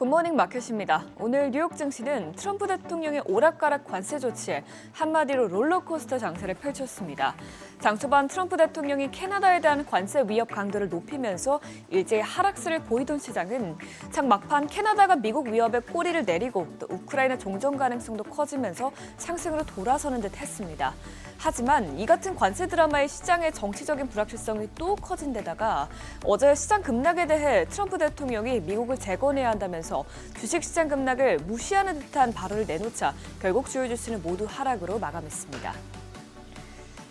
굿모닝 마켓입니다. 오늘 뉴욕 증시는 트럼프 대통령의 오락가락 관세 조치에 한마디로 롤러코스터 장세를 펼쳤습니다. 장 초반 트럼프 대통령이 캐나다에 대한 관세 위협 강도를 높이면서 일제히 하락세를 보이던 시장은 장 막판 캐나다가 미국 위협에 꼬리를 내리고 또 우크라이나 종전 가능성도 커지면서 상승으로 돌아서는 듯 했습니다. 하지만 이 같은 관세 드라마의 시장의 정치적인 불확실성이 또 커진 데다가 어제 시장 급락에 대해 트럼프 대통령이 미국을 재건해야 한다면서 주식시장 급락을 무시하는 듯한 발언을 내놓자 결국 주요 지수는 모두 하락으로 마감했습니다.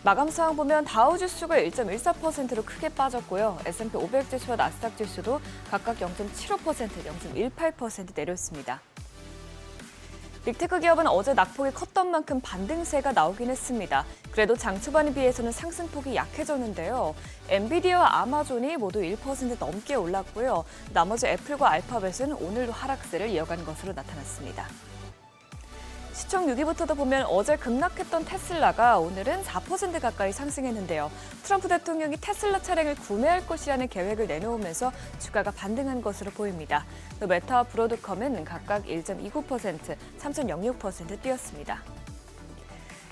마감 상황 보면 다우 지수가 1.14%로 크게 빠졌고요. S&P 500 지수와 나스닥 지수도 각각 0.75%, 0.18% 내렸습니다. 빅테크 기업은 어제 낙폭이 컸던 만큼 반등세가 나오긴 했습니다. 그래도 장 초반에 비해서는 상승폭이 약해졌는데요. 엔비디아와 아마존이 모두 1% 넘게 올랐고요. 나머지 애플과 알파벳은 오늘도 하락세를 이어간 것으로 나타났습니다. 시총 6위부터도 보면 어제 급락했던 테슬라가 오늘은 4% 가까이 상승했는데요. 트럼프 대통령이 테슬라 차량을 구매할 것이라는 계획을 내놓으면서 주가가 반등한 것으로 보입니다. 또 메타와 브로드컴은 각각 1.29%, 3.06% 뛰었습니다.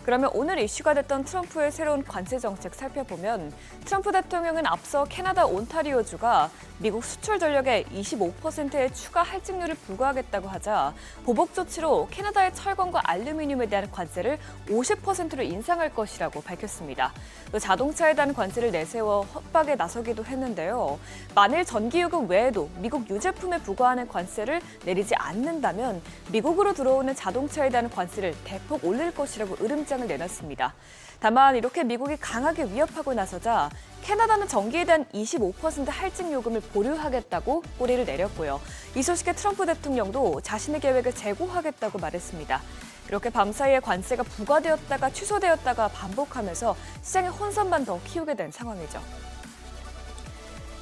그러면 오늘 이슈가 됐던 트럼프의 새로운 관세 정책 살펴보면 트럼프 대통령은 앞서 캐나다 온타리오주가 미국 수출 전력의 25%의 추가 할증률을 부과하겠다고 하자 보복 조치로 캐나다의 철광과 알루미늄에 대한 관세를 50%로 인상할 것이라고 밝혔습니다. 또 자동차에 대한 관세를 내세워 협박에 나서기도 했는데요. 만일 전기요금 외에도 미국 유제품에 부과하는 관세를 내리지 않는다면 미국으로 들어오는 자동차에 대한 관세를 대폭 올릴 것이라고 으름장을 내놨습니다. 다만 이렇게 미국이 강하게 위협하고 나서자 캐나다는 전기에 대한 25% 할증 요금을 보류하겠다고 꼬리를 내렸고요. 이 소식에 트럼프 대통령도 자신의 계획을 재고하겠다고 말했습니다. 이렇게 밤사이에 관세가 부과되었다가 취소되었다가 반복하면서 시장의 혼선만 더 키우게 된 상황이죠.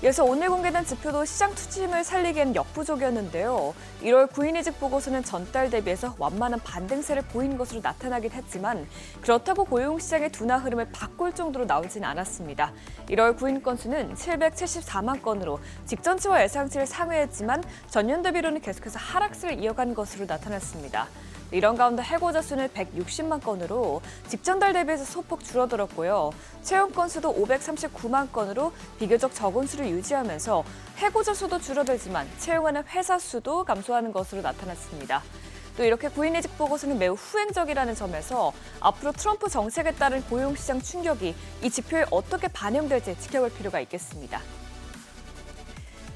이어서 오늘 공개된 지표도 시장 투심을 살리기엔 역부족이었는데요. 1월 9인 이직 보고서는 전달 대비해서 완만한 반등세를 보인 것으로 나타나긴 했지만 그렇다고 고용시장의 둔화 흐름을 바꿀 정도로 나오진 않았습니다. 1월 9인 건수는 774만 건으로 직전치와 예상치를 상회했지만 전년 대비로는 계속해서 하락세를 이어간 것으로 나타났습니다. 이런 가운데 해고자 수는 160만 건으로 직전 달 대비해서 소폭 줄어들었고요. 채용 건수도 539만 건으로 비교적 적은 수를 유지하면서 해고자 수도 줄어들지만 채용하는 회사 수도 감소하는 것으로 나타났습니다. 또 이렇게 구인이직 보고서는 매우 후행적이라는 점에서 앞으로 트럼프 정책에 따른 고용시장 충격이 이 지표에 어떻게 반영될지 지켜볼 필요가 있겠습니다.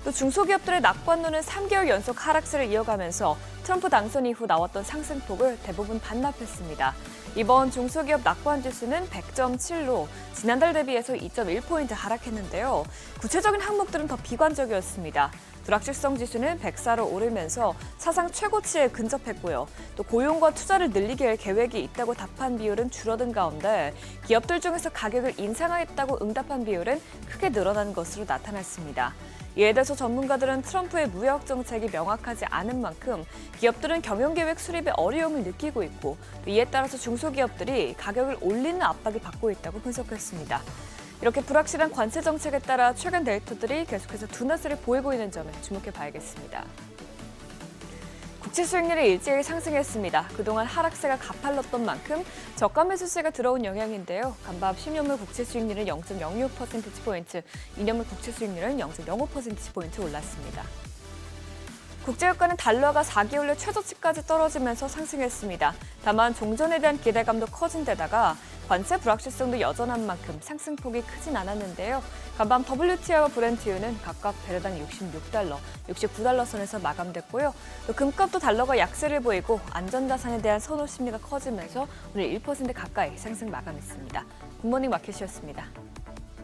또 중소기업들의 낙관론은 3개월 연속 하락세를 이어가면서 트럼프 당선 이후 나왔던 상승폭을 대부분 반납했습니다. 이번 중소기업 낙관 지수는 100.7로 지난달 대비해서 2.1포인트 하락했는데요. 구체적인 항목들은 더 비관적이었습니다. 불확실성 지수는 104로 오르면서 사상 최고치에 근접했고요. 또 고용과 투자를 늘리게 할 계획이 있다고 답한 비율은 줄어든 가운데 기업들 중에서 가격을 인상하겠다고 응답한 비율은 크게 늘어난 것으로 나타났습니다. 이에 대해서 전문가들은 트럼프의 무역 정책이 명확하지 않은 만큼 기업들은 경영계획 수립에 어려움을 느끼고 있고 이에 따라서 중소기업들이 가격을 올리는 압박을 받고 있다고 분석했습니다. 이렇게 불확실한 관세 정책에 따라 최근 데이터들이 계속해서 둔화세를 보이고 있는 점에 주목해 봐야겠습니다. 국채 수익률이 일제히 상승했습니다. 그동안 하락세가 가팔랐던 만큼 저가 매수세가 들어온 영향인데요. 간밤 10년물 국채 수익률은 0.06%포인트, 2년물 국채 수익률은 0.05%포인트 올랐습니다. 국제유가는 달러가 4개월내 최저치까지 떨어지면서 상승했습니다. 다만 종전에 대한 기대감도 커진 데다가 관세 불확실성도 여전한 만큼 상승폭이 크진 않았는데요. 간밤 WTI와 브렌트유는 각각 배럴당 66달러, 69달러 선에서 마감됐고요. 또 금값도 달러가 약세를 보이고 안전자산에 대한 선호 심리가 커지면서 오늘 1% 가까이 상승 마감했습니다. 굿모닝 마켓이었습니다.